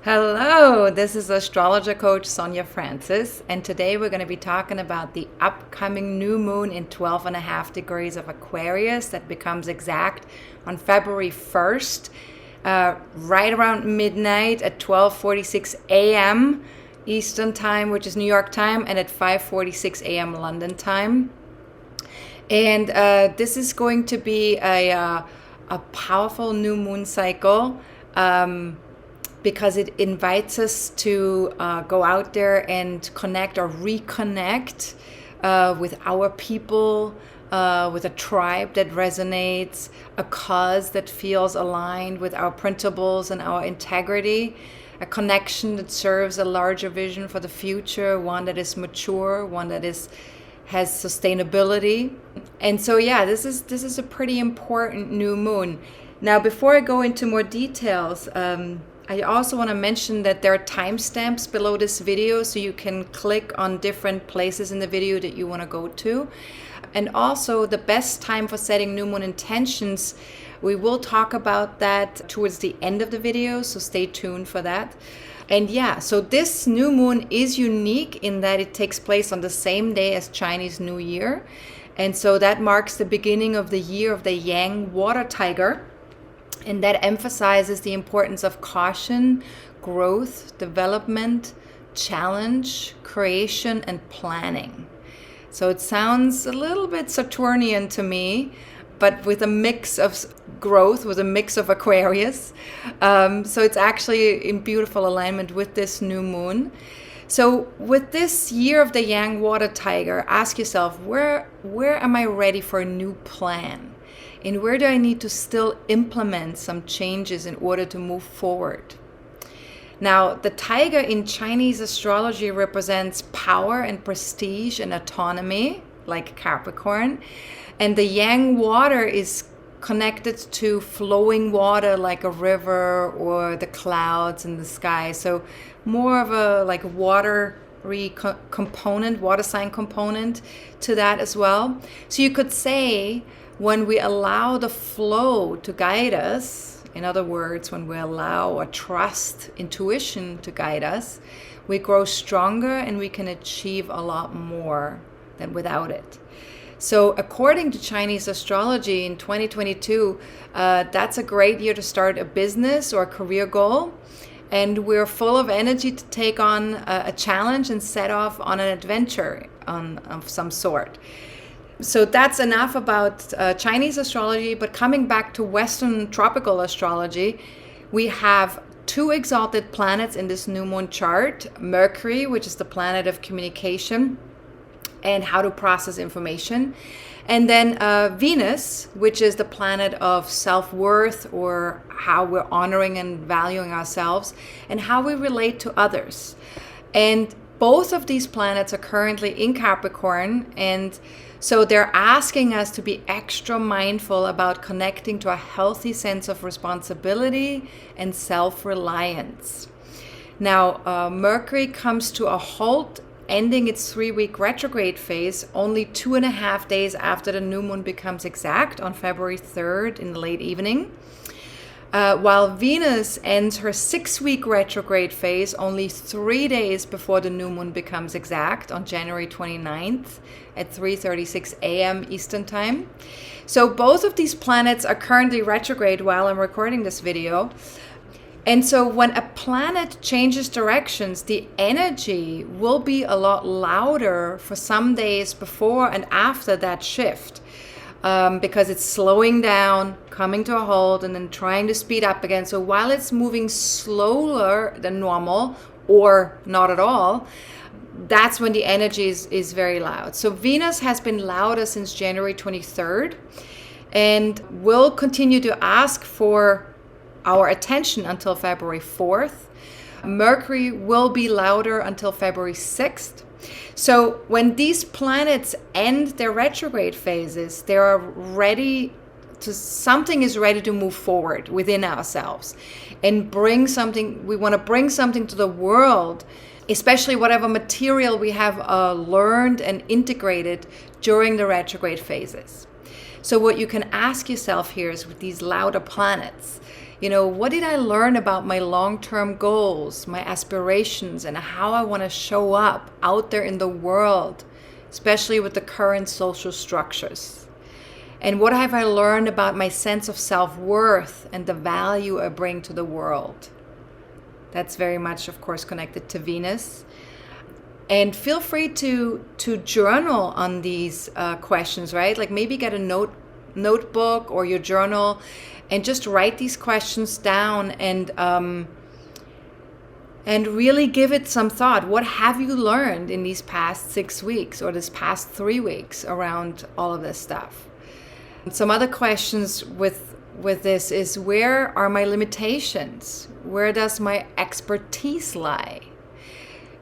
Hello, this is astrologer coach Sonja Francis, and today we're going to be talking about the upcoming new moon in 12.5 degrees of Aquarius that becomes exact on February 1st, right around midnight at 12:46 a.m. Eastern Time, which is New York time, and at 5:46 a.m. London time. And this is going to be a powerful new moon cycle. Because it invites us to go out there and connect or reconnect with our people, with a tribe that resonates, a cause that feels aligned with our principles and our integrity, a connection that serves a larger vision for the future, one that is mature, one that has sustainability. And so, yeah, this is a pretty important new moon. Now, before I go into more details, I also want to mention that there are timestamps below this video, so you can click on different places in the video that you want to go to. And also the best time for setting new moon intentions, we will talk about that towards the end of the video, so stay tuned for that. And yeah, so this new moon is unique in that it takes place on the same day as Chinese New Year. And so that marks the beginning of the year of the Yang water tiger. And that emphasizes the importance of caution, growth, development, challenge, creation, and planning. So it sounds a little bit Saturnian to me, but with a mix of growth, with a mix of Aquarius. So it's actually in beautiful alignment with this new moon. So with this year of the Yang water tiger, ask yourself, where am I ready for a new plan? And where do I need to still implement some changes in order to move forward? Now, the tiger in Chinese astrology represents power and prestige and autonomy, like Capricorn. And the Yang water is connected to flowing water like a river or the clouds in the sky. So more of a like watery component, water sign component to that as well. So you could say, when we allow the flow to guide us, in other words, when we allow or trust intuition to guide us, we grow stronger and we can achieve a lot more than without it. So according to Chinese astrology in 2022, that's a great year to start a business or a career goal. And we're full of energy to take on a challenge and set off on an adventure of some sort. So that's enough about Chinese astrology, but coming back to Western tropical astrology, we have two exalted planets in this new moon chart. Mercury, which is the planet of communication and how to process information. And then Venus, which is the planet of self-worth, or how we're honoring and valuing ourselves and how we relate to others. And both of these planets are currently in Capricorn, and so they're asking us to be extra mindful about connecting to a healthy sense of responsibility and self-reliance. Now, Mercury comes to a halt, ending its 3-week retrograde phase only 2.5 days after the new moon becomes exact on February 3rd in the late evening. While Venus ends her 6-week retrograde phase only 3 days before the new moon becomes exact on January 29th at 3:36 a.m. Eastern Time. So both of these planets are currently retrograde while I'm recording this video. And so when a planet changes directions, the energy will be a lot louder for some days before and after that shift. Because it's slowing down, coming to a halt, and then trying to speed up again. So while it's moving slower than normal, or not at all, that's when the energy is very loud. So Venus has been louder since January 23rd, and will continue to ask for our attention until February 4th. Mercury will be louder until February 6th. So when these planets end their retrograde phases, they are ready to, something is ready to move forward within ourselves and bring something. We want to bring something to the world, especially whatever material we have learned and integrated during the retrograde phases. So what you can ask yourself here is, with these louder planets, What did I learn about my long-term goals, my aspirations, and how I want to show up out there in the world, especially with the current social structures? And what have I learned about my sense of self-worth and the value I bring to the world? That's very much, of course, connected to Venus. And feel free to journal on these questions, right? Like maybe get a notebook or your journal and just write these questions down and really give it some thought. What have you learned in these past 6 weeks or this past 3 weeks around all of this stuff? Some other questions with this is, where are my limitations? Where does my expertise lie?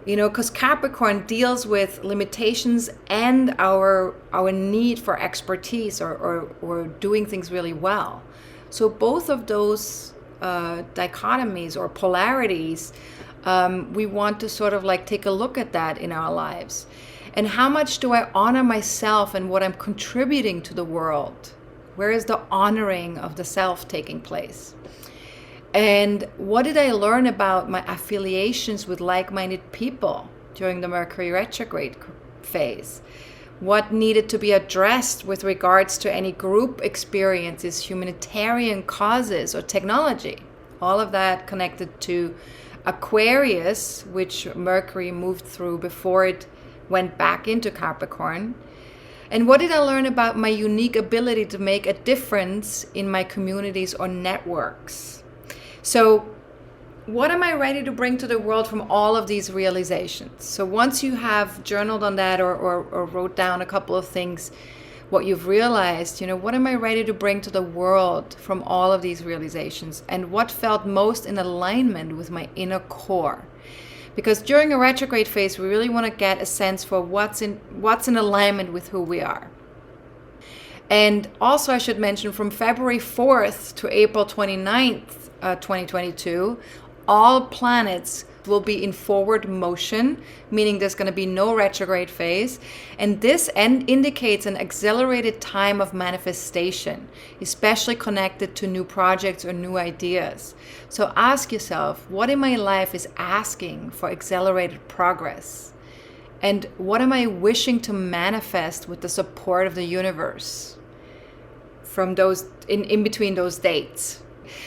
Because Capricorn deals with limitations and our need for expertise or doing things really well. So both of those dichotomies or polarities, we want to sort of like take a look at that in our lives. And how much do I honor myself and what I'm contributing to the world? Where is the honoring of the self taking place? And what did I learn about my affiliations with like-minded people during the Mercury retrograde phase? What needed to be addressed with regards to any group experiences, humanitarian causes, or technology? All of that connected to Aquarius, which Mercury moved through before it went back into Capricorn. And what did I learn about my unique ability to make a difference in my communities or networks? So what am I ready to bring to the world from all of these realizations? So once you have journaled on that or wrote down a couple of things, what you've realized, what am I ready to bring to the world from all of these realizations? And what felt most in alignment with my inner core? Because during a retrograde phase, we really want to get a sense for what's in alignment with who we are. And also I should mention, from February 4th to April 29th, 2022, all planets will be in forward motion, meaning there's going to be no retrograde phase. And this indicates an accelerated time of manifestation, especially connected to new projects or new ideas. So ask yourself, what in my life is asking for accelerated progress? And what am I wishing to manifest with the support of the universe from those in between those dates?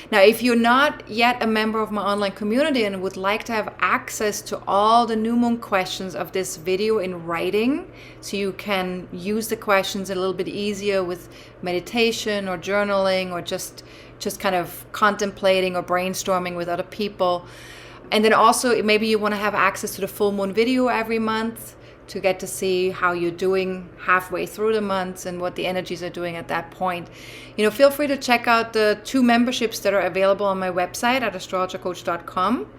Now, if you're not yet a member of my online community and would like to have access to all the new moon questions of this video in writing, so you can use the questions a little bit easier with meditation or journaling or just kind of contemplating or brainstorming with other people. And then also maybe you want to have access to the full moon video every month to get to see how you're doing halfway through the months and what the energies are doing at that point. Feel free to check out the 2 memberships that are available on my website at astrologercoach.com.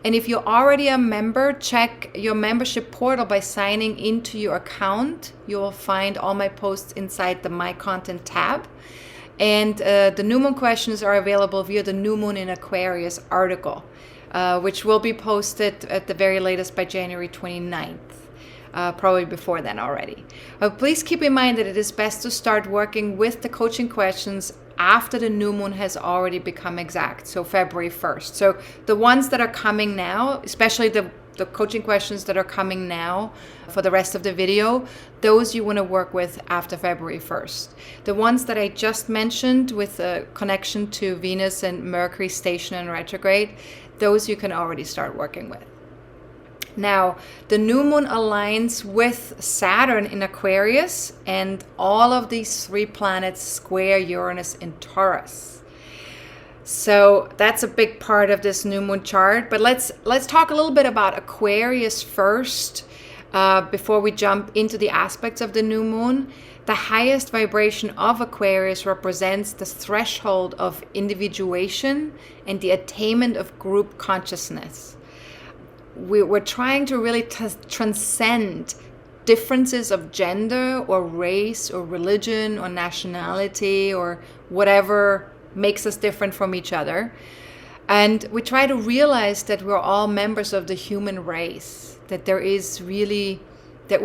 And if you're already a member, check your membership portal by signing into your account. You will find all my posts inside the My Content tab. And the new moon questions are available via the New Moon in Aquarius article, which will be posted at the very latest by January 29th. Probably before then already. Please keep in mind that it is best to start working with the coaching questions after the new moon has already become exact, so February 1st. So the ones that are coming now, especially the coaching questions that are coming now for the rest of the video, those you want to work with after February 1st. The ones that I just mentioned with a connection to Venus and Mercury station and retrograde, those you can already start working with. Now, the new moon aligns with Saturn in Aquarius, and all of these 3 planets square Uranus in Taurus. So that's a big part of this new moon chart. But let's talk a little bit about Aquarius first, before we jump into the aspects of the new moon. The highest vibration of Aquarius represents the threshold of individuation and the attainment of group consciousness. We're trying to really transcend differences of gender or race or religion or nationality or whatever makes us different from each other. And we try to realize that we're all members of the human race, that there is really, that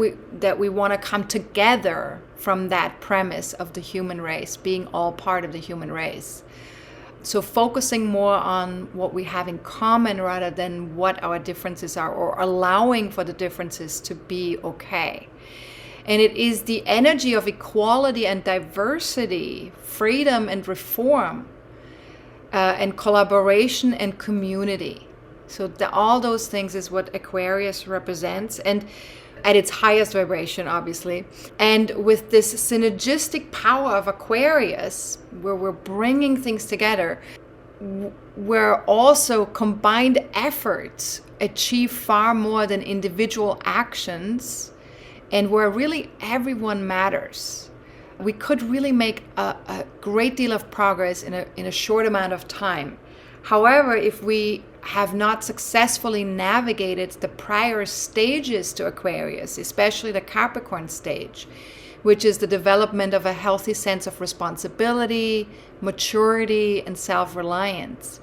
we want to come together from that premise of the human race, being all part of the human race. So focusing more on what we have in common rather than what our differences are, or allowing for the differences to be okay. And it is the energy of equality and diversity, freedom and reform, and collaboration and community. So all those things is what Aquarius represents, and at its highest vibration, obviously. And with this synergistic power of Aquarius, where we're bringing things together, where also combined efforts achieve far more than individual actions, and where really everyone matters. We could really make a great deal of progress in a short amount of time. However, if we have not successfully navigated the prior stages to Aquarius, especially the Capricorn stage, which is the development of a healthy sense of responsibility, maturity, and self-reliance,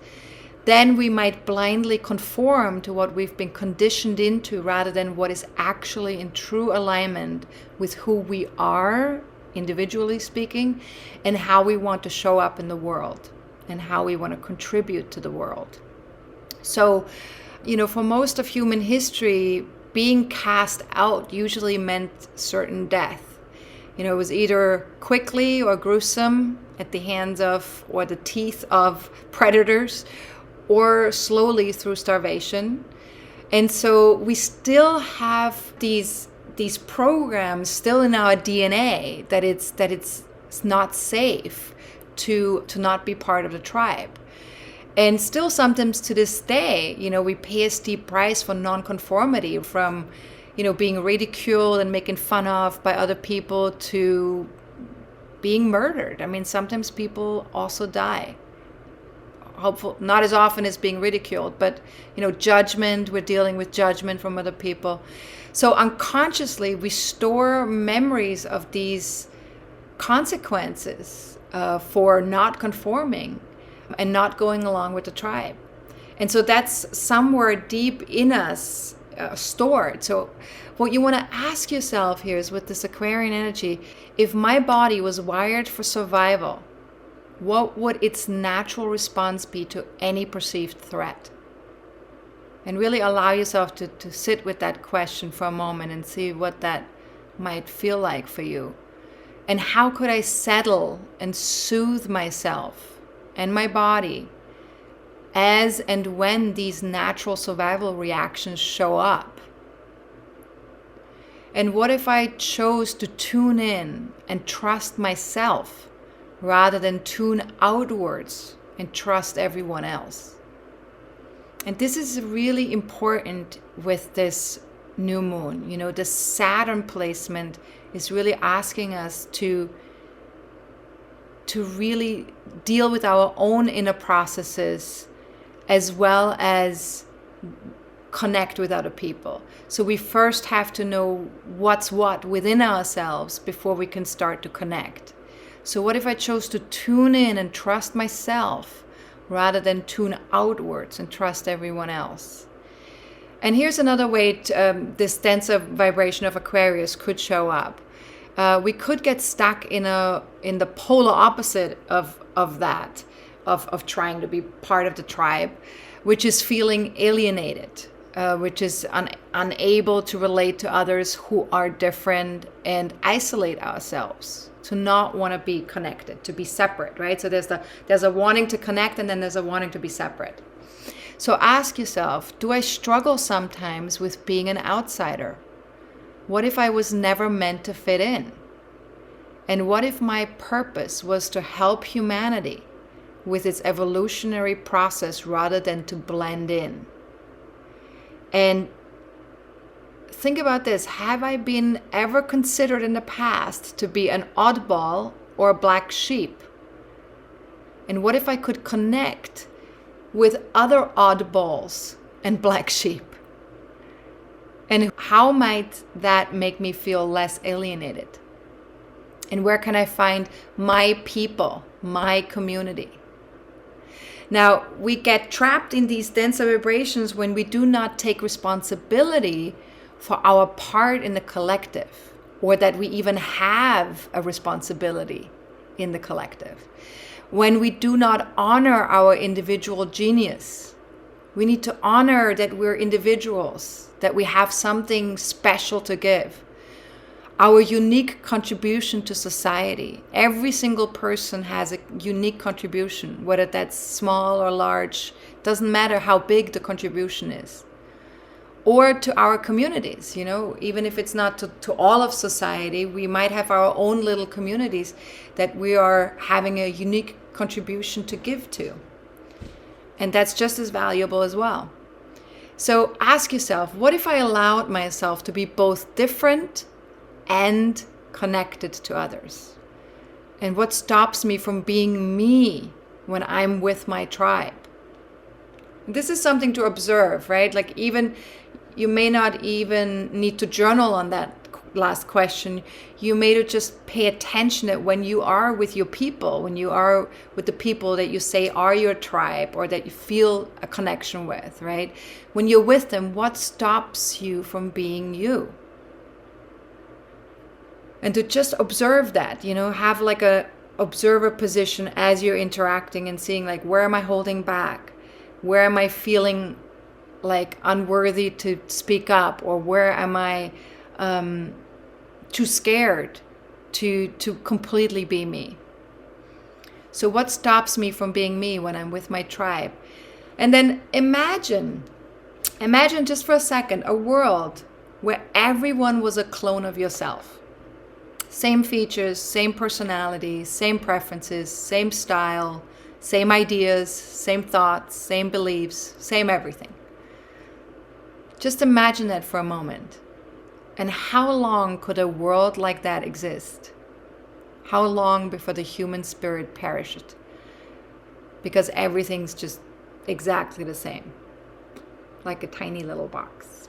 then we might blindly conform to what we've been conditioned into rather than what is actually in true alignment with who we are, individually speaking, and how we want to show up in the world and how we want to contribute to the world. So, for most of human history, being cast out usually meant certain death. It was either quickly or gruesome at the hands of or the teeth of predators, or slowly through starvation. And so we still have these programs still in our DNA that it's not safe to not be part of the tribe. And still sometimes to this day, we pay a steep price for nonconformity, from being ridiculed and making fun of by other people to being murdered. I mean, sometimes people also die. Hopefully not as often as being ridiculed, but judgment, we're dealing with judgment from other people. So unconsciously we store memories of these consequences for not conforming and not going along with the tribe. And so that's somewhere deep in us stored. So what you want to ask yourself here is, with this Aquarian energy, if my body was wired for survival, what would its natural response be to any perceived threat? And really allow yourself to sit with that question for a moment and see what that might feel like for you. And how could I settle and soothe myself and my body as and when these natural survival reactions show up? And what if I chose to tune in and trust myself rather than tune outwards and trust everyone else? And this is really important with this new moon. The Saturn placement is really asking us to really deal with our own inner processes as well as connect with other people. So we first have to know what's what within ourselves before we can start to connect. So what if I chose to tune in and trust myself rather than tune outwards and trust everyone else? And here's another way this denser vibration of Aquarius could show up. We could get stuck in the polar opposite of that, of trying to be part of the tribe, which is feeling alienated, which is unable to relate to others who are different, and isolate ourselves, to not want to be connected, to be separate, right? So there's a wanting to connect, and then there's a wanting to be separate. So ask yourself, do I struggle sometimes with being an outsider? What if I was never meant to fit in? And what if my purpose was to help humanity with its evolutionary process rather than to blend in? And think about this. Have I been ever considered in the past to be an oddball or a black sheep? And what if I could connect with other oddballs and black sheep? And how might that make me feel less alienated? And where can I find my people, my community? Now, we get trapped in these denser vibrations when we do not take responsibility for our part in the collective, or that we even have a responsibility in the collective. when we do not honor our individual genius. We need to honor that we're individuals, that we have something special to give. Our unique contribution to society. Every single person has a unique contribution, whether that's small or large. Doesn't matter how big the contribution is. Or to our communities, even if it's not to all of society, we might have our own little communities that we are having a unique contribution to give to. And that's just as valuable as well. So ask yourself, what if I allowed myself to be both different and connected to others? And what stops me from being me when I'm with my tribe? This is something to observe, right? Like, even you may not even need to journal on that last question. You may just pay attention that when you are with your people, when you are with the people that you say are your tribe or that you feel a connection with, right? When you're with them, what stops you from being you? And to just observe that, have like a observer position as you're interacting and seeing, like, where am I holding back? Where am I feeling like unworthy to speak up? Or where am I too scared to completely be me? So what stops me from being me when I'm with my tribe? And then imagine just for a second, a world where everyone was a clone of yourself. Same features, same personality, same preferences, same style, same ideas, same thoughts, same beliefs, same everything. Just imagine that for a moment. And how long could a world like that exist? How long before the human spirit perished? Because everything's just exactly the same, like a tiny little box.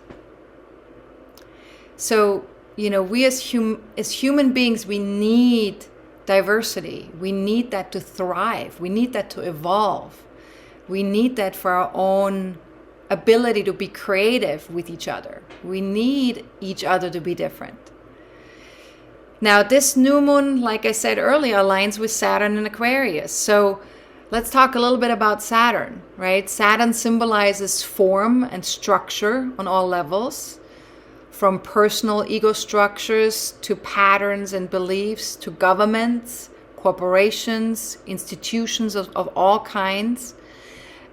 So, we as human beings, we need diversity. We need that to thrive. We need that to evolve. We need that for our own ability to be creative with each other. We need each other to be different. Now, this new moon, like I said earlier, aligns with Saturn and Aquarius. So let's talk a little bit about Saturn, right? Saturn symbolizes form and structure on all levels, from personal ego structures to patterns and beliefs to governments, corporations, institutions of all kinds.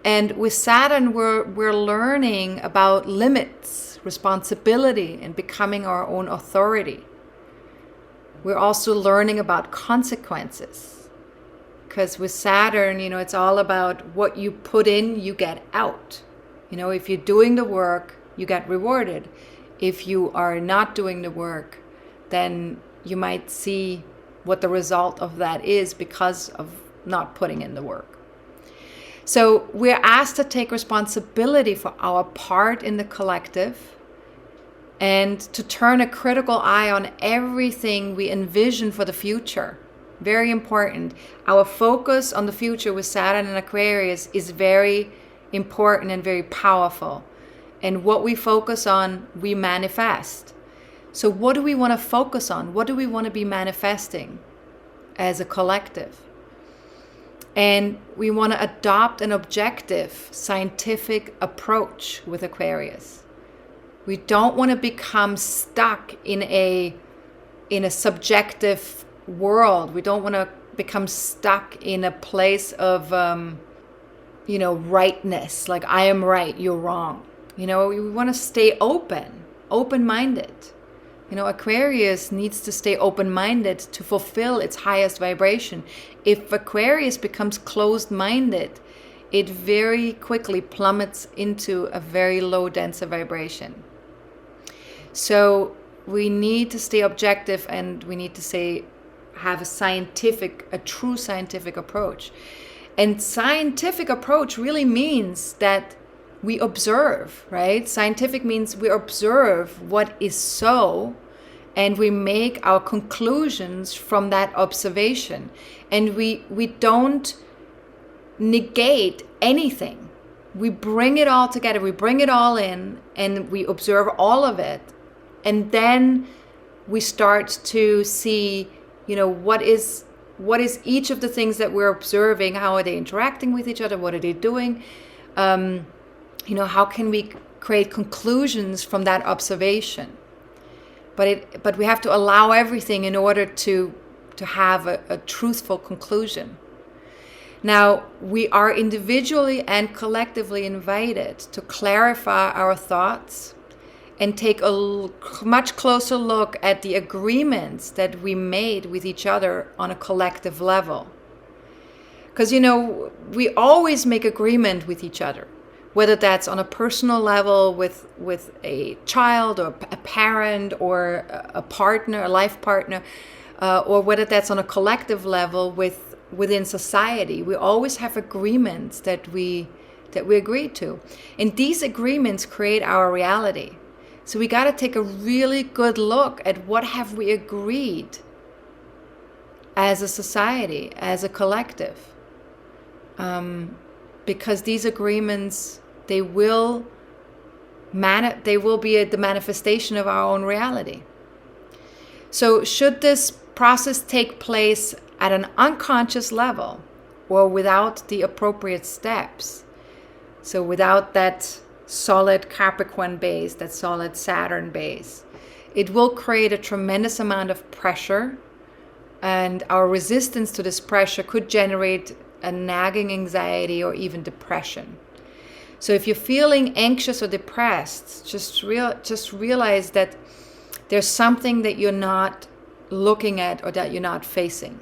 And with Saturn, we're learning about limits, responsibility, and becoming our own authority. We're also learning about consequences. Because with Saturn, it's all about what you put in, you get out. If you're doing the work, you get rewarded. If you are not doing the work, then you might see what the result of that is because of not putting in the work. So we're asked to take responsibility for our part in the collective and to turn a critical eye on everything we envision for the future. Very important. Our focus on the future with Saturn and Aquarius is very important and very powerful. And what we focus on, we manifest. So what do we want to focus on? What do we want to be manifesting as a collective? And we want to adopt an objective, scientific approach with Aquarius. We don't want to become stuck in a subjective world. We don't want to become stuck in a place of, rightness. Like, I am right, you're wrong. We want to stay open-minded. Aquarius needs to stay open-minded to fulfill its highest vibration. If Aquarius becomes closed-minded, it very quickly plummets into a very low denser vibration. So we need to stay objective, and we need to have a true scientific approach. And scientific approach really means that we observe, right? Scientific means we observe what is so, and we make our conclusions from that observation. And we don't negate anything. We bring it all together, we bring it all in, and we observe all of it. And then we start to see, what is what is each of the things that we're observing? How are they interacting with each other? What are they doing? How can we create conclusions from that observation? But we have to allow everything in order to have a truthful conclusion. Now, we are individually and collectively invited to clarify our thoughts and take a much closer look at the agreements that we made with each other on a collective level. Because, we always make agreement with each other, whether that's on a personal level with a child or a parent or a partner, a life partner, or whether that's on a collective level within society. We always have agreements that we agree to. And these agreements create our reality. So we got to take a really good look at what have we agreed as a society, as a collective. Because these agreements, they will be the manifestation of our own reality. So should this process take place at an unconscious level or without the appropriate steps, so without that solid Capricorn base, that solid Saturn base, it will create a tremendous amount of pressure, and our resistance to this pressure could generate a nagging anxiety or even depression. So if you're feeling anxious or depressed, just realize that there's something that you're not looking at or that you're not facing.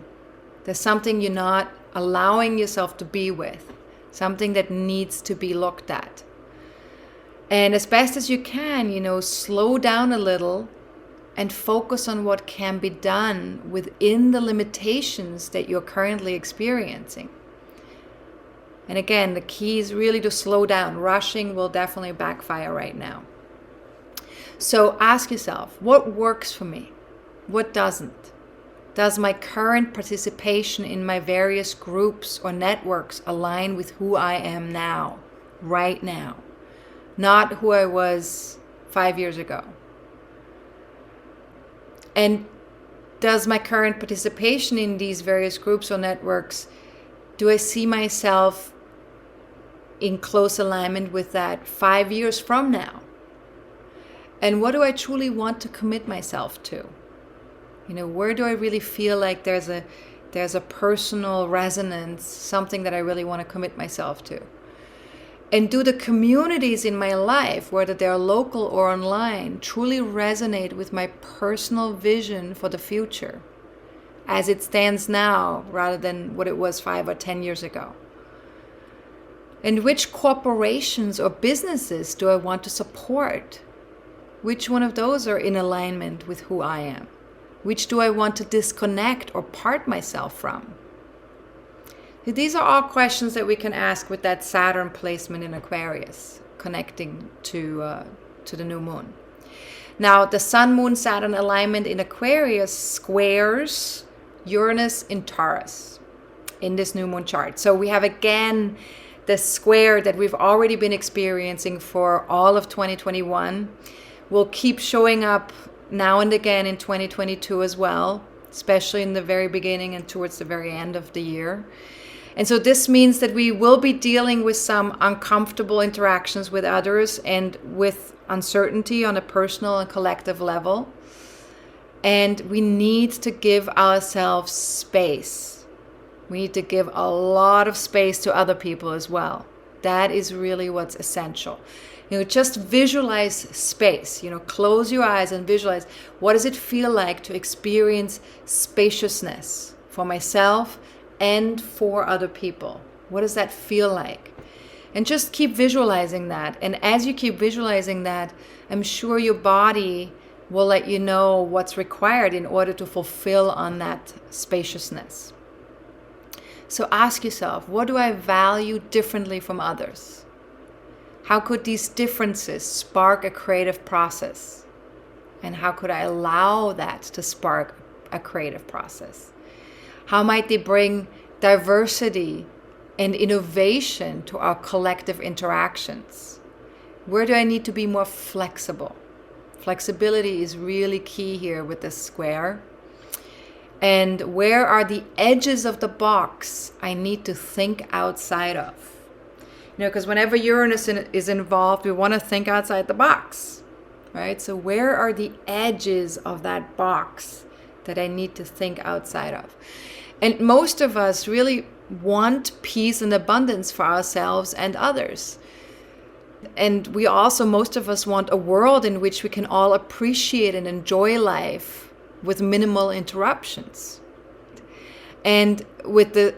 There's something you're not allowing yourself to be with, something that needs to be looked at. And as best as you can, slow down a little and focus on what can be done within the limitations that you're currently experiencing. And again, the key is really to slow down. Rushing will definitely backfire right now. So ask yourself, what works for me? What doesn't? Does my current participation in my various groups or networks align with who I am now, right now? Not who I was 5 years ago. And does my current participation in these various groups or networks, do I see myself in close alignment with that 5 years from now? And what do I truly want to commit myself to? Where do I really feel like there's a personal resonance, something that I really want to commit myself to? And do the communities in my life, whether they're local or online, truly resonate with my personal vision for the future as it stands now rather than what it was 5 or 10 years ago? And which corporations or businesses do I want to support? Which one of those are in alignment with who I am? Which do I want to disconnect or part myself from? These are all questions that we can ask with that Saturn placement in Aquarius, connecting to the new moon. Now, the Sun-Moon-Saturn alignment in Aquarius squares Uranus in Taurus in this new moon chart. So we have again the square that we've already been experiencing for all of 2021. Will keep showing up now and again in 2022 as well, especially in the very beginning and towards the very end of the year. And so this means that we will be dealing with some uncomfortable interactions with others and with uncertainty on a personal and collective level. And we need to give ourselves space. We need to give a lot of space to other people as well. That is really what's essential. Just visualize space. Close your eyes and visualize, what does it feel like to experience spaciousness for myself and for other people? What does that feel like? And just keep visualizing that. And as you keep visualizing that, I'm sure your body will let you know what's required in order to fulfill on that spaciousness. So ask yourself, what do I value differently from others? How could these differences spark a creative process? And how could I allow that to spark a creative process? How might they bring diversity and innovation to our collective interactions? Where do I need to be more flexible? Flexibility is really key here with this square. And where are the edges of the box I need to think outside of? Because whenever Uranus is involved, we want to think outside the box, right? So where are the edges of that box that I need to think outside of? And most of us really want peace and abundance for ourselves and others. And we also, most of us, want a world in which we can all appreciate and enjoy life with minimal interruptions. And with the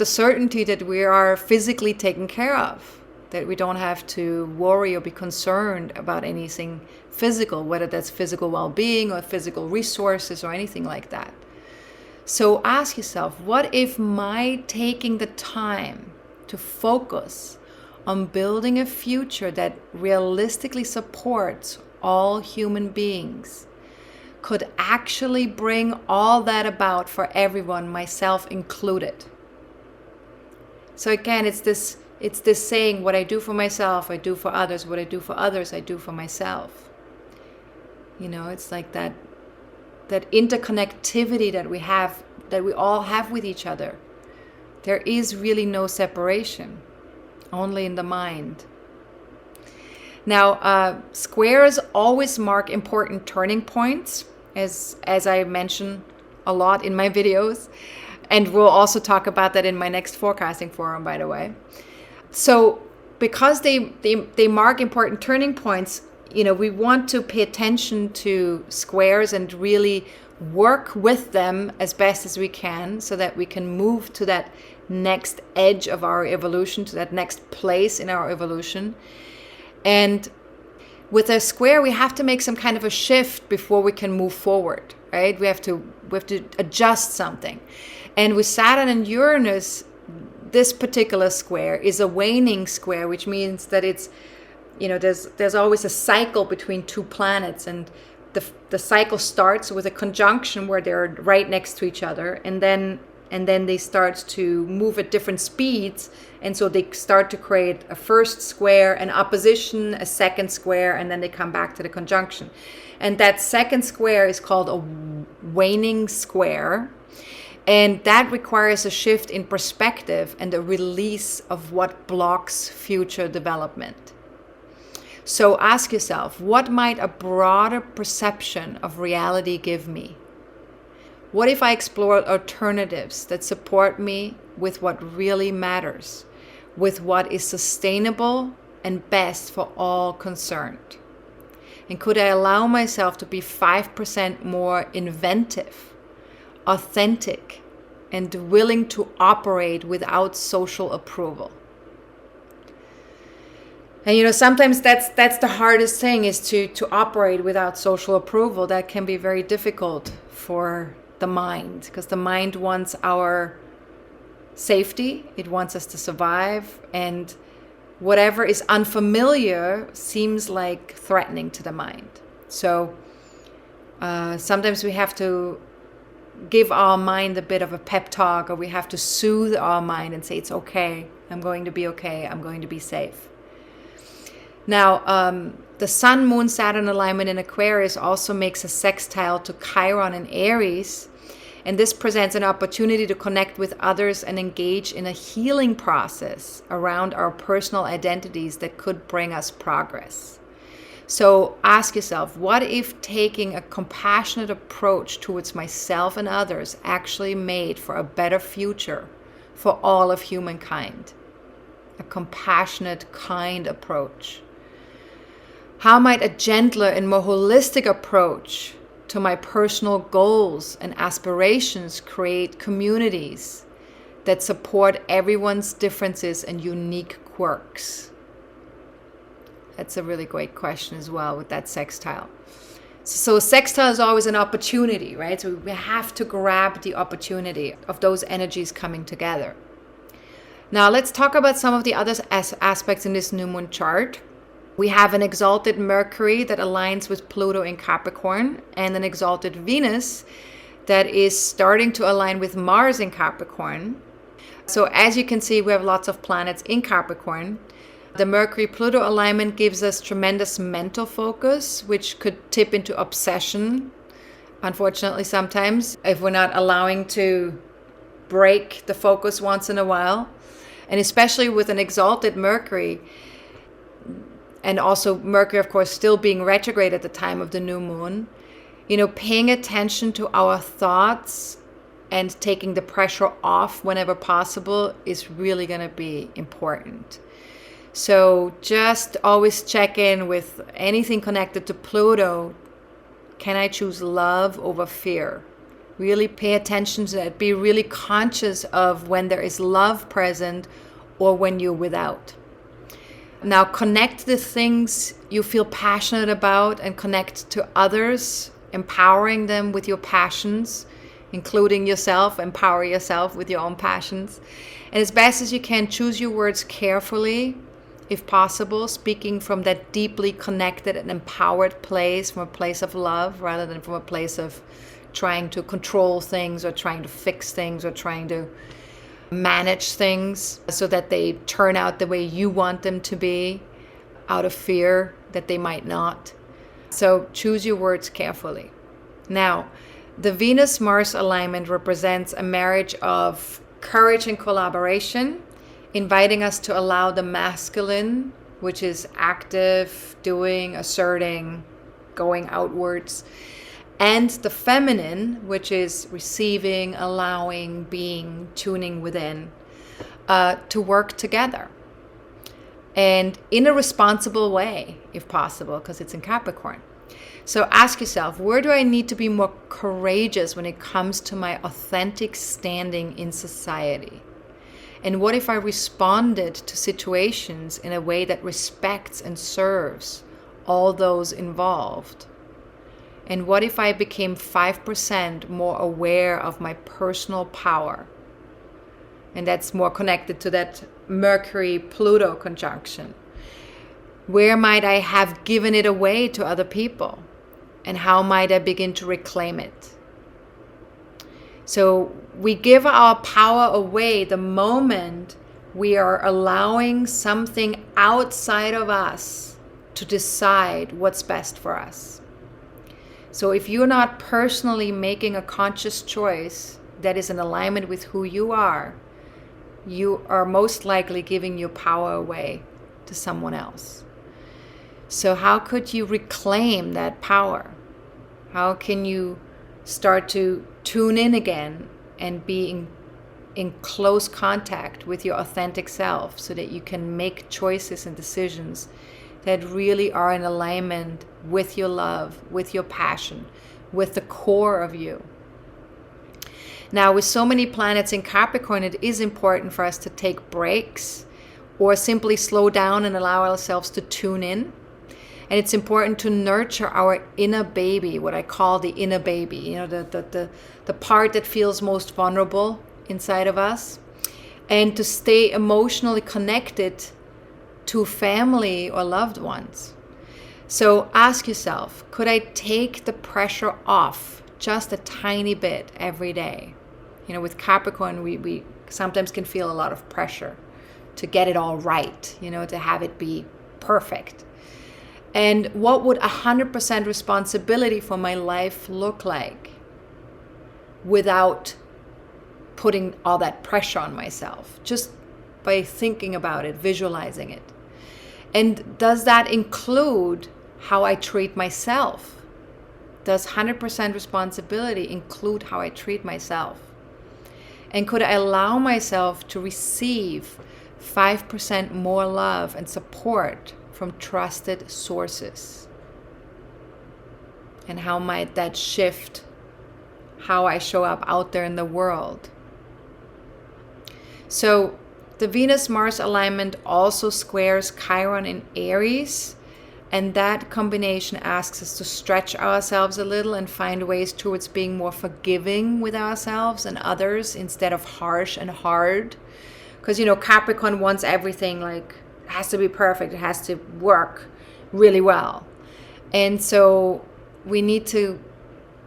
certainty that we are physically taken care of, that we don't have to worry or be concerned about anything physical, whether that's physical well-being or physical resources or anything like that. So ask yourself, what if my taking the time to focus on building a future that realistically supports all human beings could actually bring all that about for everyone, myself included? So again, it's this saying, what I do for myself, I do for others. What I do for others, I do for myself. It's like that interconnectivity that we all have with each other. There is really no separation, only in the mind. Now, squares always mark important turning points, as I mention a lot in my videos. And we'll also talk about that in my next forecasting forum, by the way. So because they mark important turning points, we want to pay attention to squares and really work with them as best as we can so that we can move to that next edge of our evolution, to that next place in our evolution. And with a square, we have to make some kind of a shift before we can move forward, right? We have to adjust something. And with Saturn and Uranus, this particular square is a waning square, which means that it's, there's always a cycle between two planets, and the cycle starts with a conjunction where they're right next to each other, and then they start to move at different speeds, and so they start to create a first square, an opposition, a second square, and then they come back to the conjunction. And that second square is called a waning square, and that requires a shift in perspective and a release of what blocks future development. So ask yourself, what might a broader perception of reality give me? What if I explored alternatives that support me with what really matters, with what is sustainable and best for all concerned? And could I allow myself to be 5% more inventive, authentic, and willing to operate without social approval? And sometimes that's the hardest thing, is to operate without social approval. That can be very difficult for the mind, because the mind wants our safety, it wants us to survive, and whatever is unfamiliar seems like threatening to the mind. So sometimes we have to give our mind a bit of a pep talk, or we have to soothe our mind and say, it's okay, I'm going to be okay, I'm going to be safe. Now, the Sun-Moon-Saturn alignment in Aquarius also makes a sextile to Chiron in Aries, and this presents an opportunity to connect with others and engage in a healing process around our personal identities that could bring us progress. So ask yourself, what if taking a compassionate approach towards myself and others actually made for a better future for all of humankind? A compassionate, kind approach. How might a gentler and more holistic approach to my personal goals and aspirations create communities that support everyone's differences and unique quirks? That's a really great question as well with that sextile. So sextile is always an opportunity, right? So we have to grab the opportunity of those energies coming together. Now let's talk about some of the other aspects in this new moon chart. We have an exalted Mercury that aligns with Pluto in Capricorn, and an exalted Venus that is starting to align with Mars in Capricorn. So as you can see, we have lots of planets in Capricorn. The Mercury-Pluto alignment gives us tremendous mental focus, which could tip into obsession, unfortunately, sometimes, if we're not allowing to break the focus once in a while. And especially with an exalted Mercury, and also Mercury, of course, still being retrograde at the time of the new moon, paying attention to our thoughts and taking the pressure off whenever possible is really going to be important. So just always check in with anything connected to Pluto. Can I choose love over fear? Really pay attention to that. Be really conscious of when there is love present or when you're without. Now connect the things you feel passionate about and connect to others, empowering them with your passions, including yourself. Empower yourself with your own passions. And as best as you can, choose your words carefully, if possible, speaking from that deeply connected and empowered place, from a place of love rather than from a place of trying to control things or trying to fix things or trying to manage things so that they turn out the way you want them to be, out of fear that they might not. So choose your words carefully. Now, the Venus-Mars alignment represents a marriage of courage and collaboration, inviting us to allow the masculine, which is active, doing, asserting, going outwards, and the feminine, which is receiving, allowing, being, tuning within, to work together. And in a responsible way, if possible, because it's in Capricorn. So ask yourself, where do I need to be more courageous when it comes to my authentic standing in society? And what if I responded to situations in a way that respects and serves all those involved? And what if I became 5% more aware of my personal power? And that's more connected to that Mercury-Pluto conjunction. Where might I have given it away to other people? And how might I begin to reclaim it? So we give our power away the moment we are allowing something outside of us to decide what's best for us. So if you're not personally making a conscious choice that is in alignment with who you are most likely giving your power away to someone else. So how could you reclaim that power? How can you start to tune in again and be in close contact with your authentic self so that you can make choices and decisions that really are in alignment with your love, with your passion, with the core of you. Now, with so many planets in Capricorn, it is important for us to take breaks or simply slow down and allow ourselves to tune in. And it's important to nurture our inner baby, what I call the inner baby, the part that feels most vulnerable inside of us, and to stay emotionally connected to family or loved ones. So ask yourself, could I take the pressure off just a tiny bit every day? With Capricorn, we sometimes can feel a lot of pressure to get it all right, to have it be perfect. And what would 100% responsibility for my life look like without putting all that pressure on myself? Just by thinking about it, visualizing it. And does that include how I treat myself? Does 100% responsibility include how I treat myself? And could I allow myself to receive 5% more love and support from trusted sources? And how might that shift how I show up out there in the world? So the Venus-Mars alignment also squares Chiron in Aries, and that combination asks us to stretch ourselves a little and find ways towards being more forgiving with ourselves and others instead of harsh and hard. Because, Capricorn wants everything it has to be perfect. It has to work really well. And so we need to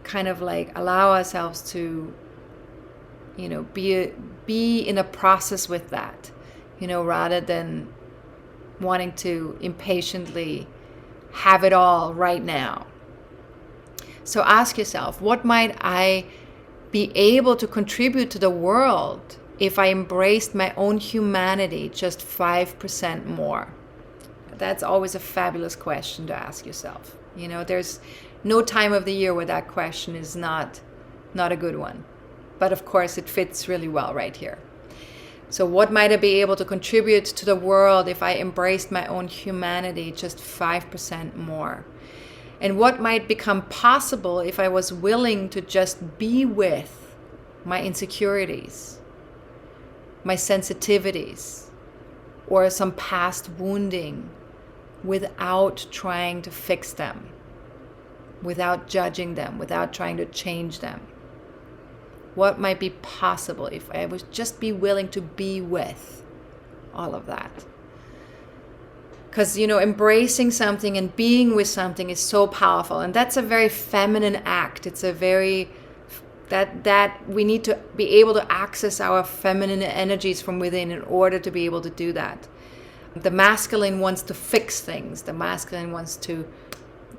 kind of allow ourselves to, be in a process with that, rather than wanting to impatiently have it all right now. So ask yourself, what might I be able to contribute to the world if I embraced my own humanity just 5% more? That's always a fabulous question to ask yourself. You know, there's no time of the year where that question is not a good one. But of course, it fits really well right here. So what might I be able to contribute to the world if I embraced my own humanity just 5% more? And what might become possible if I was willing to just be with my insecurities, my sensitivities, or some past wounding without trying to fix them, without judging them, without trying to change them? What might be possible if I would just be willing to be with all of that? Because, you know, embracing something and being with something is so powerful. And that's a very feminine act. It's a very, that we need to be able to access our feminine energies from within in order to be able to do that. The masculine wants to fix things. The masculine wants to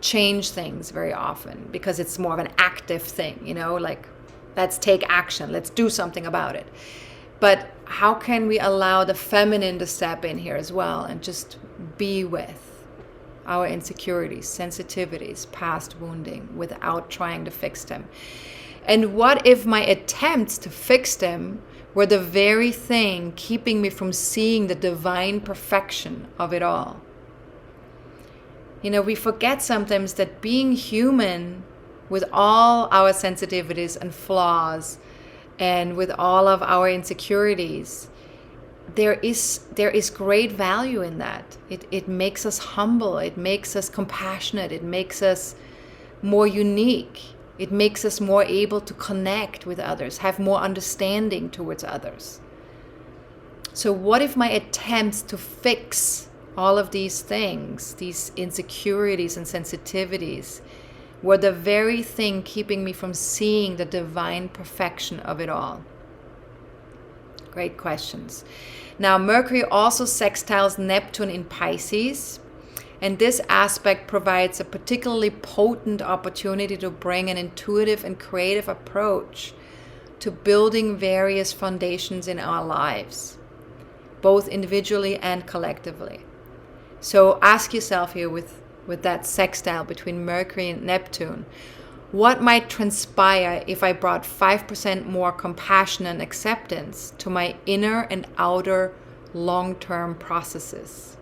change things very often because it's more of an active thing, you know, like, let's take action, let's do something about it. But how can we allow the feminine to step in here as well and just be with our insecurities, sensitivities, past wounding without trying to fix them? And what if my attempts to fix them were the very thing keeping me from seeing the divine perfection of it all? You know, we forget sometimes that being human with all our sensitivities and flaws and with all of our insecurities, there is great value in that. It makes us humble, it makes us compassionate, it makes us more unique, it makes us more able to connect with others, have more understanding towards others. So what if my attempts to fix all of these things, these insecurities and sensitivities, were the very thing keeping me from seeing the divine perfection of it all? Great questions. Now, Mercury also sextiles Neptune in Pisces, and this aspect provides a particularly potent opportunity to bring an intuitive and creative approach to building various foundations in our lives, both individually and collectively. So ask yourself here with that sextile between Mercury and Neptune, what might transpire if I brought 5% more compassion and acceptance to my inner and outer long-term processes?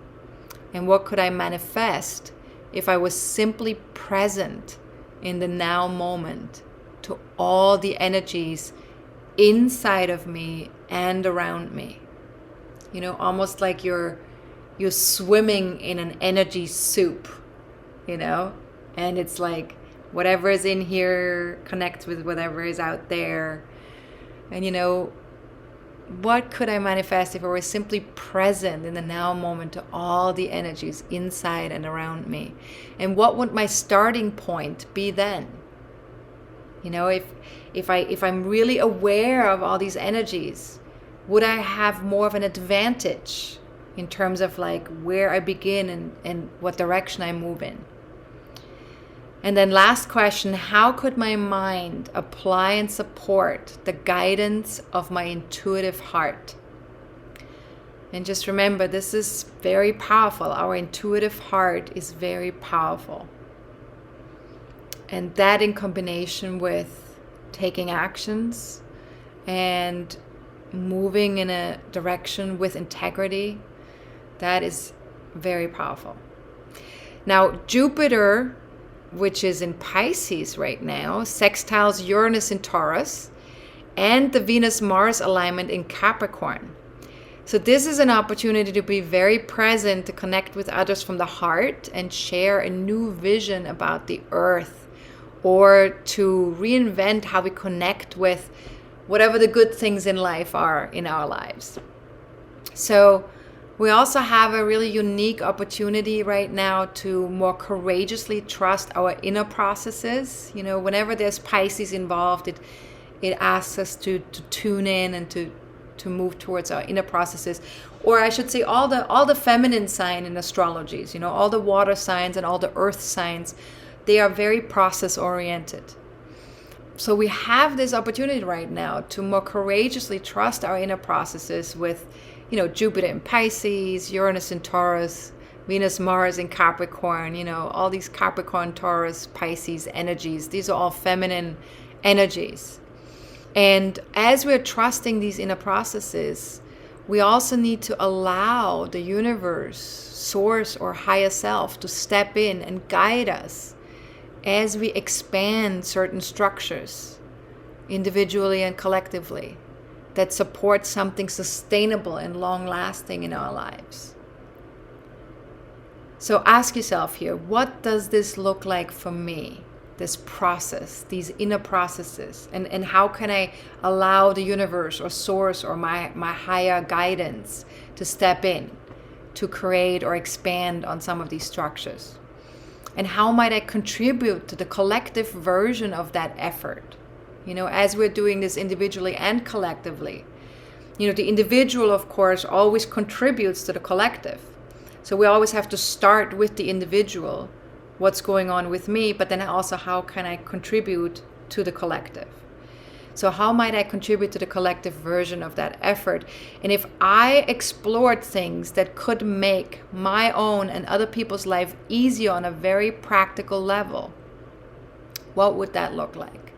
And what could I manifest if I was simply present in the now moment to all the energies inside of me and around me? You know, almost like you're swimming in an energy soup, you know, and it's like whatever is in here connects with whatever is out there. And you know, what could I manifest if I were simply present in the now moment to all the energies inside and around me? And what would my starting point be then? You know, if I'm really aware of all these energies, would I have more of an advantage in terms of like where I begin and what direction I move in? And then last question, how could my mind apply and support the guidance of my intuitive heart? And just remember, this is very powerful. Our intuitive heart is very powerful. And that in combination with taking actions and moving in a direction with integrity, that is very powerful. Now, Jupiter, which is in Pisces right now, sextiles Uranus in Taurus, and the Venus-Mars alignment in Capricorn. So this is an opportunity to be very present, to connect with others from the heart and share a new vision about the earth, or to reinvent how we connect with whatever the good things in life are in our lives. So we also have a really unique opportunity right now to more courageously trust our inner processes. You know, whenever there's Pisces involved, it asks us to tune in and to move towards our inner processes. Or I should say all the feminine sign in astrologies, you know, all the water signs and all the earth signs, they are very process oriented. So we have this opportunity right now to more courageously trust our inner processes with, Jupiter in Pisces, Uranus in Taurus, Venus, Mars in Capricorn, all these Capricorn, Taurus, Pisces energies. These are all feminine energies. And as we're trusting these inner processes, we also need to allow the universe, source, or higher self to step in and guide us as we expand certain structures, individually and collectively, that support something sustainable and long-lasting in our lives. So ask yourself here, what does this look like for me? This process, these inner processes, and how can I allow the universe or source or my higher guidance to step in to create or expand on some of these structures? And how might I contribute to the collective version of that effort? As we're doing this individually and collectively. The individual, of course, always contributes to the collective. So we always have to start with the individual, what's going on with me, but then also how can I contribute to the collective? So how might I contribute to the collective version of that effort? And if I explored things that could make my own and other people's life easier on a very practical level, what would that look like?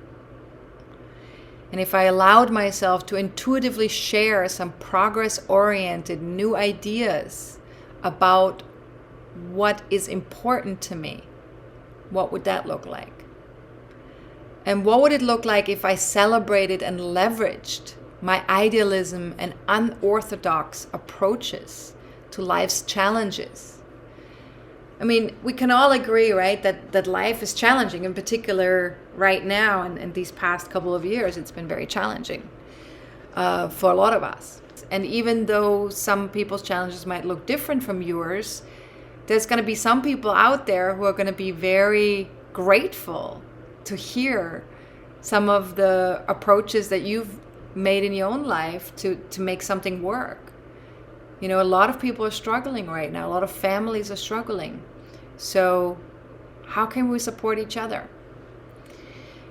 And if I allowed myself to intuitively share some progress-oriented new ideas about what is important to me, what would that look like? And what would it look like if I celebrated and leveraged my idealism and unorthodox approaches to life's challenges? I mean, we can all agree, right, that life is challenging. In particular, right now and these past couple of years, it's been very challenging for a lot of us. And even though some people's challenges might look different from yours, there's going to be some people out there who are going to be very grateful to hear some of the approaches that you've made in your own life to make something work. A lot of people are struggling right now. A lot of families are struggling. So how can we support each other?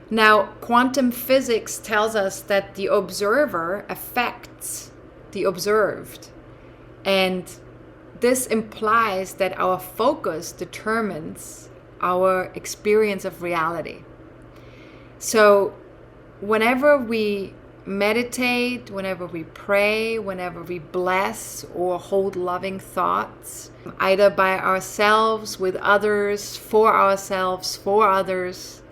Now, quantum physics tells us that the observer affects the observed. And this implies that our focus determines our experience of reality. So whenever we meditate, whenever we pray, whenever we bless or hold loving thoughts, either by ourselves, with others, for ourselves, for others,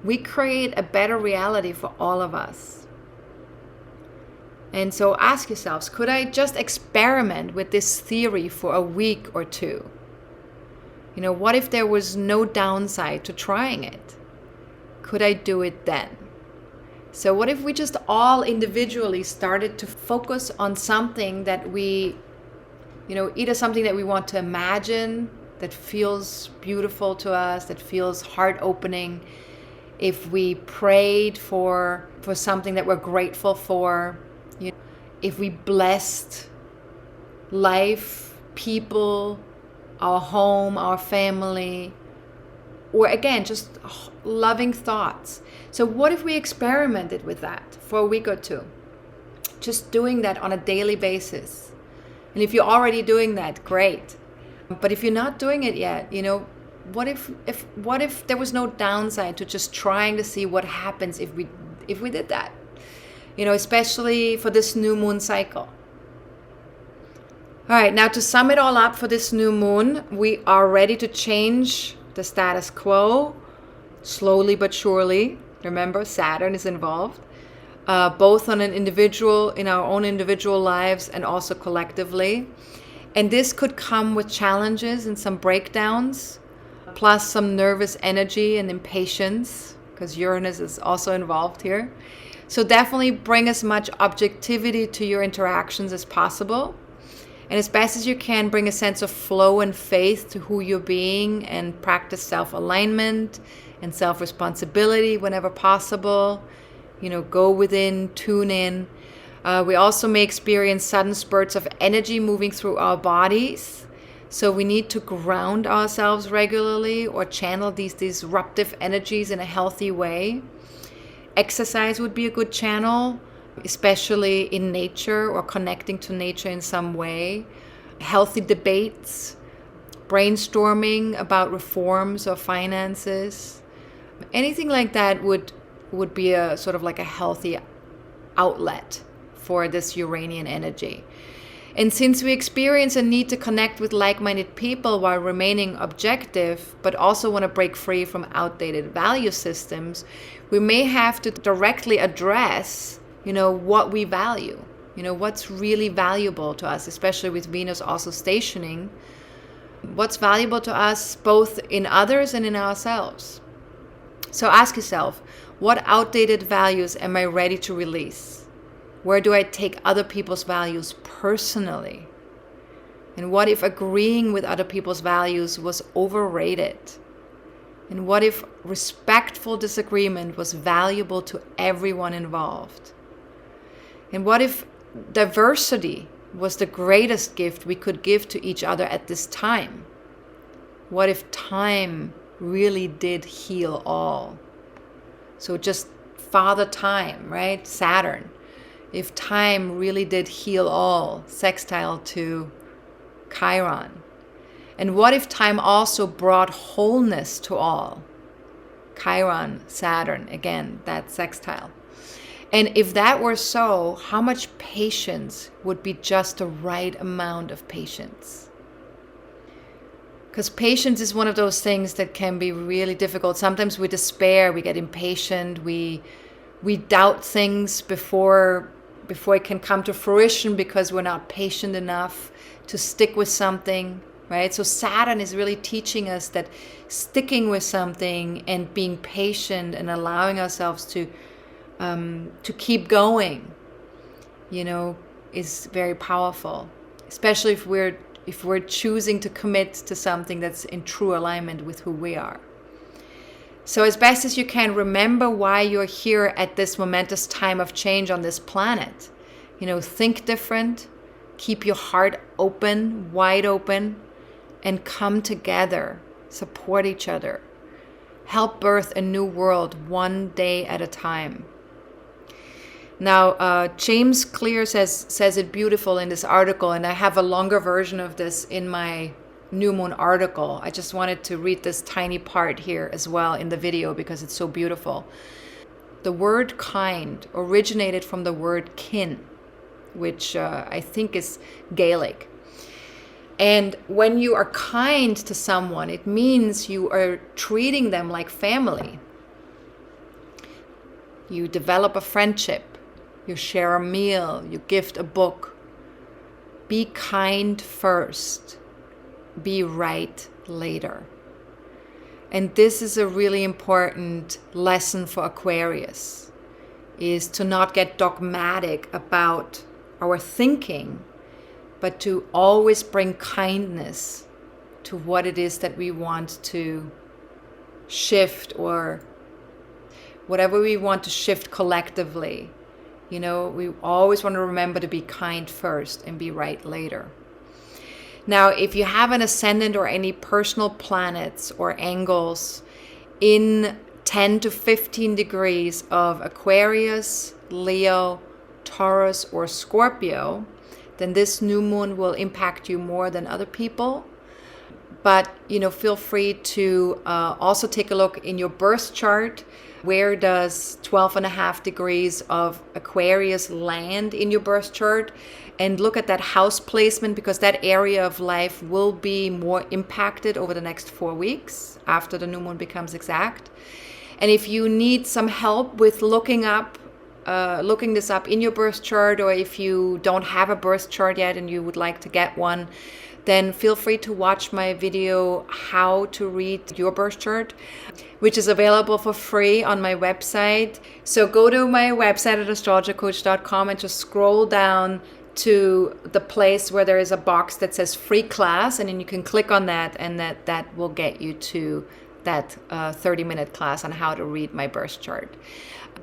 we create a better reality for all of us. And so ask yourselves, could I just experiment with this theory for a week or two? What if there was no downside to trying it? Could I do it then? So what if we just all individually started to focus on something that we, either something that we want to imagine, that feels beautiful to us, that feels heart-opening. If we prayed for something that we're grateful for, if we blessed life, people, our home, our family, or again, just loving thoughts. So what if we experimented with that for a week or two? Just doing that on a daily basis. And if you're already doing that, great. But if you're not doing it yet, what if there was no downside to just trying to see what happens if we did that? Especially for this new moon cycle. All right, now to sum it all up for this new moon, we are ready to change the status quo, slowly but surely. Remember, Saturn is involved, both on an individual, in our own individual lives, and also collectively. And this could come with challenges and some breakdowns, plus some nervous energy and impatience, because Uranus is also involved here. So definitely bring as much objectivity to your interactions as possible. And as best as you can, bring a sense of flow and faith to who you're being, and practice self-alignment and self-responsibility whenever possible. Go within, tune in. We also may experience sudden spurts of energy moving through our bodies. So we need to ground ourselves regularly or channel these disruptive energies in a healthy way. Exercise would be a good channel, especially in nature or connecting to nature in some way. Healthy debates, brainstorming about reforms or finances. Anything like that would be a sort of like a healthy outlet for this Uranian energy. And since we experience a need to connect with like-minded people while remaining objective, but also want to break free from outdated value systems, we may have to directly address, what we value, what's really valuable to us, especially with Venus also stationing. What's valuable to us both in others and in ourselves. So ask yourself, what outdated values am I ready to release? Where do I take other people's values personally? And what if agreeing with other people's values was overrated? And what if respectful disagreement was valuable to everyone involved? And what if diversity was the greatest gift we could give to each other at this time? What if time really did heal all? So just Father Time, right? Saturn. If time really did heal all, sextile to Chiron. And what if time also brought wholeness to all? Chiron, Saturn, again, that sextile. And if that were so, how much patience would be just the right amount of patience? Because patience is one of those things that can be really difficult. Sometimes we despair, we get impatient, we doubt things before it can come to fruition because we're not patient enough to stick with something, right? So Saturn is really teaching us that sticking with something and being patient and allowing ourselves to keep going, is very powerful, especially if we're choosing to commit to something that's in true alignment with who we are. So as best as you can, remember why you're here at this momentous time of change on this planet. Think different, keep your heart open, wide open, and come together, support each other. Help birth a new world one day at a time. Now, James Clear says it beautiful in this article, and I have a longer version of this in my new moon article. I just wanted to read this tiny part here as well in the video because it's so beautiful. The word kind originated from the word kin, which I think is Gaelic. And when you are kind to someone, it means you are treating them like family. You develop a friendship, you share a meal, you gift a book. Be kind first. Be right later. And this is a really important lesson for Aquarius, is to not get dogmatic about our thinking, but to always bring kindness to what it is that we want to shift, or whatever we want to shift collectively. We always want to remember to be kind first and be right later. Now, if you have an ascendant or any personal planets or angles in 10 to 15 degrees of Aquarius, Leo, Taurus, or Scorpio, then this new moon will impact you more than other people. But, feel free to also take a look in your birth chart. Where does 12.5 degrees of Aquarius land in your birth chart? And look at that house placement, because that area of life will be more impacted over the next 4 weeks after the new moon becomes exact. And if you need some help with looking this up in your birth chart, or if you don't have a birth chart yet and you would like to get one, then feel free to watch my video, How to Read Your Birth Chart, which is available for free on my website. So go to my website at astrologercoach.com and just scroll down to the place where there is a box that says free class, and then you can click on that, and that will get you to that 30-minute class on how to read my birth chart.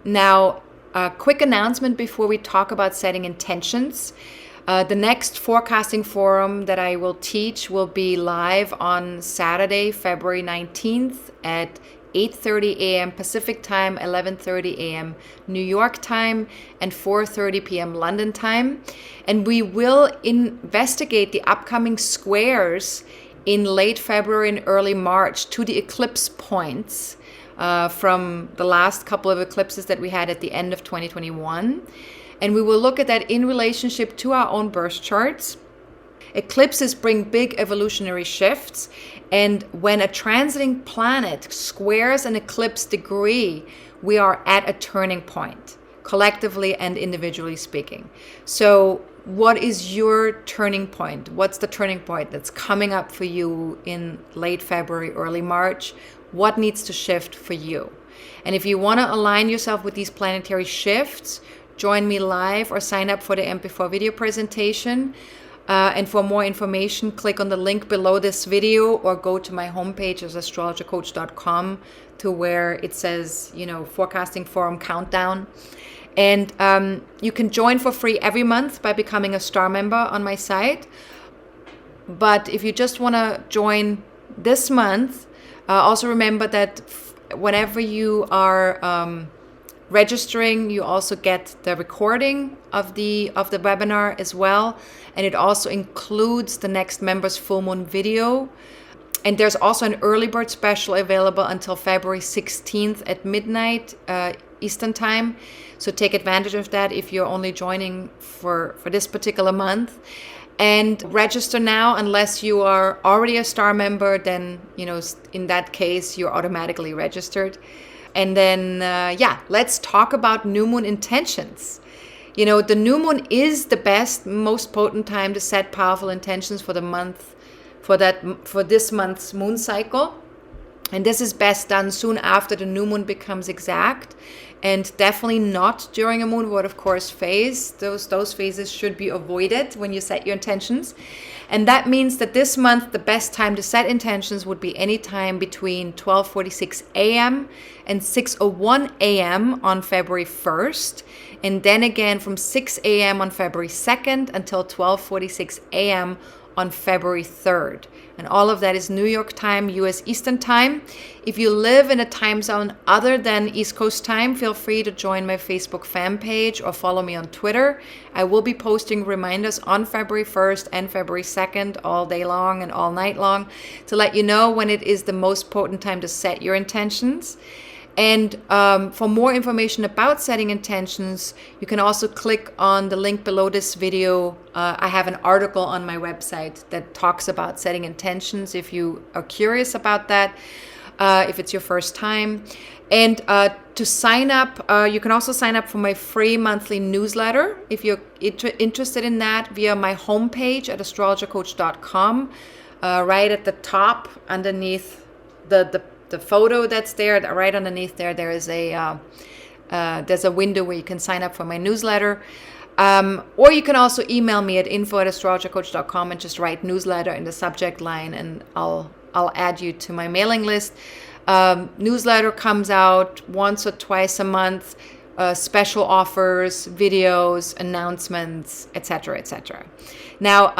Now, a quick announcement before we talk about setting intentions. The next forecasting forum that I will teach will be live on Saturday, February 19th at 8:30 a.m. Pacific time, 11:30 a.m. New York time, and 4:30 p.m. London time. And we will investigate the upcoming squares in late February and early March to the eclipse points from the last couple of eclipses that we had at the end of 2021. And we will look at that in relationship to our own birth charts. Eclipses bring big evolutionary shifts, and when a transiting planet squares an eclipse degree, we are at a turning point, collectively and individually speaking. So what is your turning point? What's the turning point that's coming up for you in late February, early March? What needs to shift for you? And if you want to align yourself with these planetary shifts, join me live or sign up for the MP4 video presentation. And for more information, click on the link below this video or go to my homepage as astrologercoach.com to where it says, forecasting forum countdown. And you can join for free every month by becoming a star member on my site. But if you just want to join this month, also remember that whenever you are registering, you also get the recording of the webinar as well, and it also includes the next members full moon video. And there's also an early bird special available until February 16th at midnight Eastern time, so take advantage of that if you're only joining for this particular month. And register now. Unless you are already a star member, then in that case you're automatically registered. And then, let's talk about new moon intentions. The new moon is the best, most potent time to set powerful intentions for the month, for this month's moon cycle. And this is best done soon after the new moon becomes exact, and definitely not during a moon void, of course, phase. Those phases should be avoided when you set your intentions. And that means that this month, the best time to set intentions would be any time between 12:46 a.m. and 6:01 a.m. on February 1st. And then again from 6 a.m. on February 2nd until 12:46 a.m. on February 3rd. And all of that is New York time, US Eastern time. If you live in a time zone other than East Coast time, feel free to join my Facebook fan page or follow me on Twitter. I will be posting reminders on February 1st and February 2nd all day long and all night long to let you know when it is the most potent time to set your intentions. And for more information about setting intentions, you can also click on the link below this video. I have an article on my website that talks about setting intentions if you are curious about that, if it's your first time. And to sign up, you can also sign up for my free monthly newsletter if you're interested in that via my homepage at astrologercoach.com. Right at the top underneath the photo that's there, right underneath there is there's a window where you can sign up for my newsletter. Or you can also email me at info@astrologercoach.com and just write newsletter in the subject line, and I'll add you to my mailing list. Newsletter comes out once or twice a month, special offers, videos, announcements, etc., etc. Now,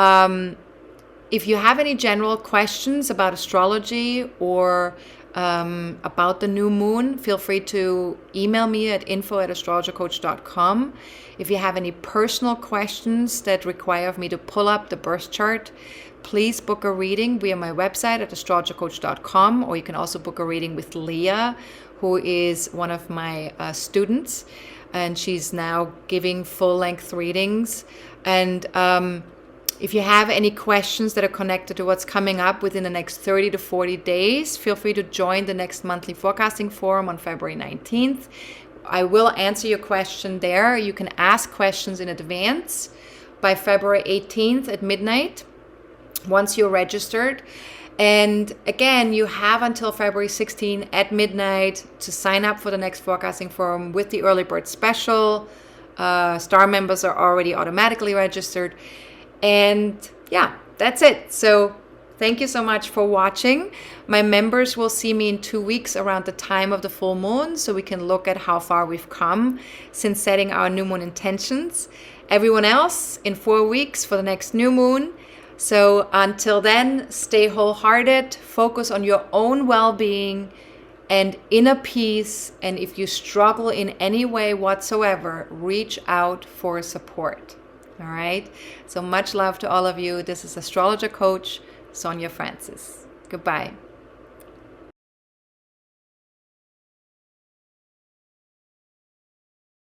if you have any general questions about astrology or about the new moon, feel free to email me at info@astrologercoach.com. If you have any personal questions that require me to pull up the birth chart, please book a reading via my website at astrologercoach.com, or you can also book a reading with Leah, who is one of my students, and she's now giving full-length readings. And if you have any questions that are connected to what's coming up within the next 30 to 40 days, feel free to join the next monthly forecasting forum on February 19th. I will answer your question there. You can ask questions in advance by February 18th at midnight once you're registered. And again, you have until February 16th at midnight to sign up for the next forecasting forum with the early bird special. Star members are already automatically registered. And yeah, that's it. So thank you so much for watching. My members will see me in 2 weeks around the time of the full moon, so we can look at how far we've come since setting our new moon intentions. everyone else in 4 weeks for the next new moon. So until then, stay wholehearted, focus on your own well-being and inner peace. And if you struggle in any way whatsoever, reach out for support. All right. So much love to all of you. This is Astrologer Coach Sonja Francis. Goodbye.